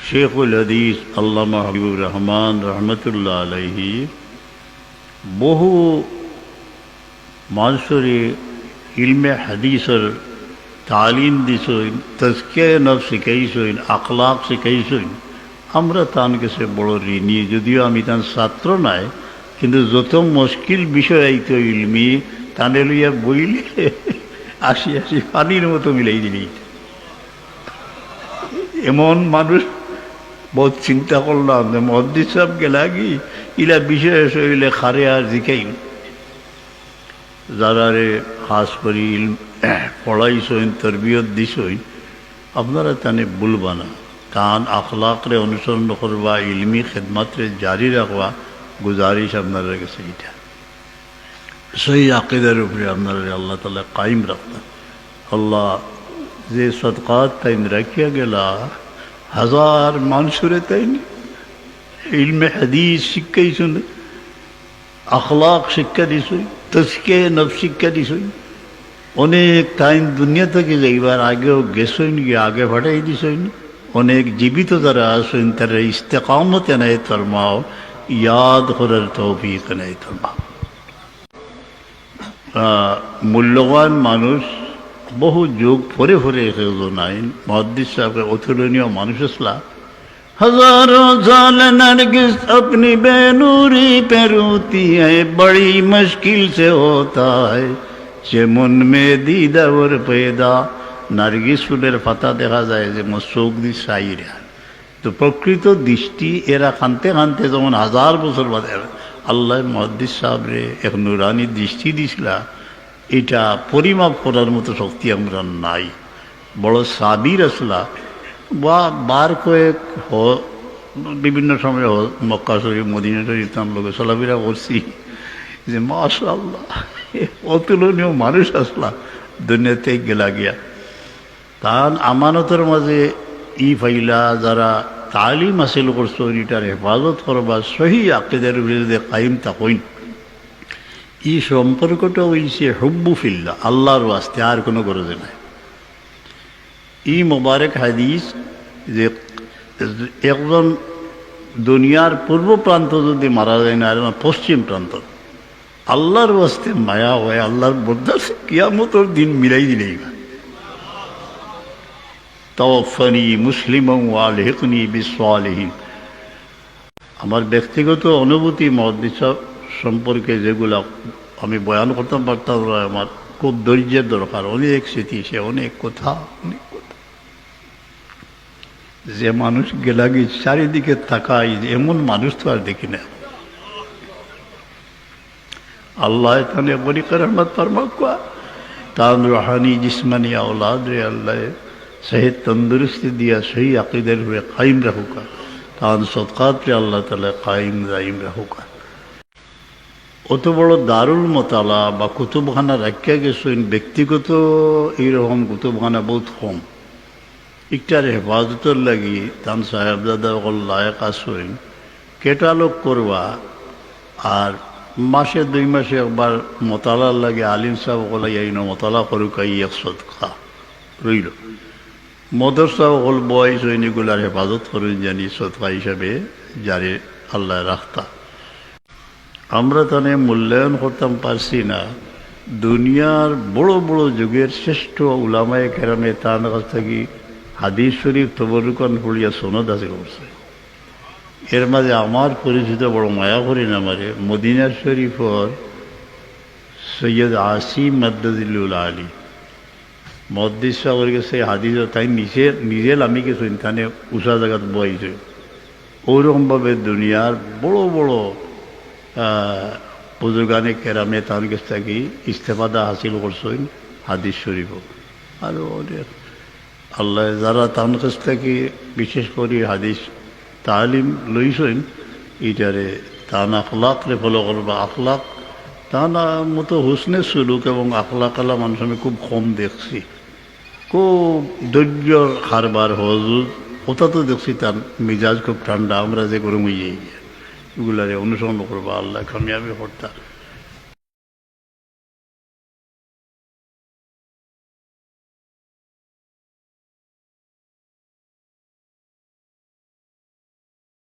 শেখুল হাদিস আল্লামা হাবিবুর রহমান রহমতুল্লাহ আলাইহি বহু মানুষরে ইলমে হাদিসের তালিম দিছইন, তজকিয়া নফস শিখাইছইন, আখলাক শিখাইছইন। আমরা তান কাছে বড় ঋণী, যদিও আমি তার ছাত্র নাই, কিন্তু যত মুশকিল বিষয় আইতো ইলমি তানে লইয়া বইলে আসি আসি পানির মতো মিলাই দিলি। এমন মানুষ বহুত চিন্তা করলাম যে মুহাদ্দিস সাহেব গেলা কি ইলা বিষয় হইলে খারে আর জিকাই যারা রে খাস করি পড়াইছইন, তরবিয়ত দিছইন, আপনারা তানে ভুলবা না। তান আখলাকরে অনুসরণ করবা, ইলমি খেদমাতরে জারি রাখবা, গুজারিশ আপনারা কাছে এটা। সেই আকিদার উপরে আপনারা আল্লাহ তাআলা কায়েম রাখতেন। আল্লাহ যে সদকাত তাইন রাখিয়া গেলা, হাজার মানুষরে তাইন ইলমে হাদিস শিক্ষাইছুন, আখলাক শিক্ষা দিছই, তজকিয়া নফস শিক্ষা দিছই। অনেক টাইম দুনিয়া থেকে যাইবার আগেও গেছইন, গিয়ে আগে ভাটাই দিছইন। অনেক জীবিত যারা আসইন তারা ইস্তেকামত এনায়েত ফরমাও, ইয়াদ করার তৌফিক এনায়েত ফরমাও। মূল্যবান মানুষ বহু যুগ পরে পরে এসেও নাই, মুহাদ্দিস সাহেবের অতুলনীয় মানুষ আসলা। हजारों साल नरगिस अपनी बेनूरी पे रोती है, बड़ी मुश्किल से होता है যে মন মে দিদাওর পেদা। নার্গিস ফুলের পাতা দেখা যায় যে চোখ দি চাইরা, তো প্রকৃত দৃষ্টি এরা কানতে কানতে যেমন হাজার বছর বাদে আল্লাহ মুহাদ্দিস সাহেবরে এক নুরানি দৃষ্টি দিছিলা, এটা পরিমাপ করার মতো শক্তি আমরা নাই। বড় সাবির আসলা বা বার কয়েক বিভিন্ন সময় মক্কা শরীফ মদিনা শরীফ তার লোকে চলাফেরা করছি যে মাশাআল্লাহ অতুলনীয় মানুষ আসলা দুনিয়াতে গেলা গিয়া। তার আমানতের মাঝে ই ফাইলা যারা তালিম হাসিল করছো, এটার হেফাজত করবা, সহি আকিদার বিরুদ্ধে কায়েম থাকইন। ই সম্পর্কটা হইছে হুব্বু ফিল্লাহ, আল্লাহর ওয়াস্তে, আর কোনো গরজে নাই। ই মোবারক হাদিস যে একজন দুনিয়ার পূর্ব প্রান্ত যদি মারা যায় না, পশ্চিম প্রান্ত, আল্লাহর ওয়াস্তে মায়া হয়, আল্লাহর বরদাস্তে কিয়ামতের দিন মিলাই দিলেই তাওয়াফানি মুসলিমান ওয়া আলহিকনি বিসসালিহিন। আমার ব্যক্তিগত অনুভূতি মুহাদ্দিস সম্পর্কে যেগুলো আমি বয়ান করতে পারতাম, আমার খুব ধৈর্যের দরকার, অনেক স্মৃতি, সে অনেক কথা, অনেক কথা। যে মানুষ গেলাগি চারিদিকে তাকাই, এমন মানুষ তো আর দেখি না। আল্লাহ তানে বড়ি রহমত ফরমাকুয়া, তান রুহানি জিসমানি औलाद রে আল্লাহ সেহত তন্দুরুস্তি দিয়া সহি আকিদার উপরে কায়েম রাখুকা, তান সদকাত রে আল্লাহ তাআলা কায়েম দাইম রাখুকা। অত বড় দারুল মোতালা বা কুতুবখানা রাখিয়া গেছেন, ব্যক্তিগত এইরকম কুতুবখানা বহুত কম। একটার হেফাজতের লাগি তান সাহেবজাদা অকল লায়ক আসেন, কেটালগ করবা, আর মাসে 2 মাসে একবার মোতালার লাগে আলিম সাহেব অকল আইন মোতালা করুক, এক সদকা রইল। মদরসা অকল বয়স হইন, এগুলার হেফাজত করেন জানি সদকা হিসাবে যারে আল্লাহ রাখতা। আমরা তানে মূল্যায়ন করতাম পারছি না। দুনিয়ার বড় বড় যুগের শ্রেষ্ঠ উলামায়ে কেরামে তার কাছ থেকে হাদিস শরীফ তবরুকান পড়িয়া সনদ হাসিল করছে। এর মাঝে আমার পরিচিত বড় মায়া করেন আমারে মদিনা শরীফর সৈয়দ আসিম মাদ্দাজিল্লুল আলী মুহাদ্দিস সাহেবের কাছে হাদিস তাই নিজে আমি কিছু তানে উষা জায়গাত বইছে। ওরকমভাবে দুনিয়ার বড় বড় বুজুর্গানে কেরামে তার কাছ থেকে ইস্তেফাদা হাসিল করছেন হাদিস শরীফ। আরও অনেক আল্লাহ যারা তার কাছ থেকে বিশেষ করে হাদিস তালিম লইছেন, এইটারে তান আখলাকরে ফলো করবা। আখলাক তানা মতো হুসনে সুলুক এবং আখলাক আলা মানুষ আমি খুব কম দেখছি। খুব ধৈর্যর কারবার হজুর ওটা তো দেখছি, তার মিজাজ খুব ঠান্ডা। আমরা যে গরম হয়ে এগুলারে অনুসরণ করবা, আল্লাহ কামিয়াবি করতা।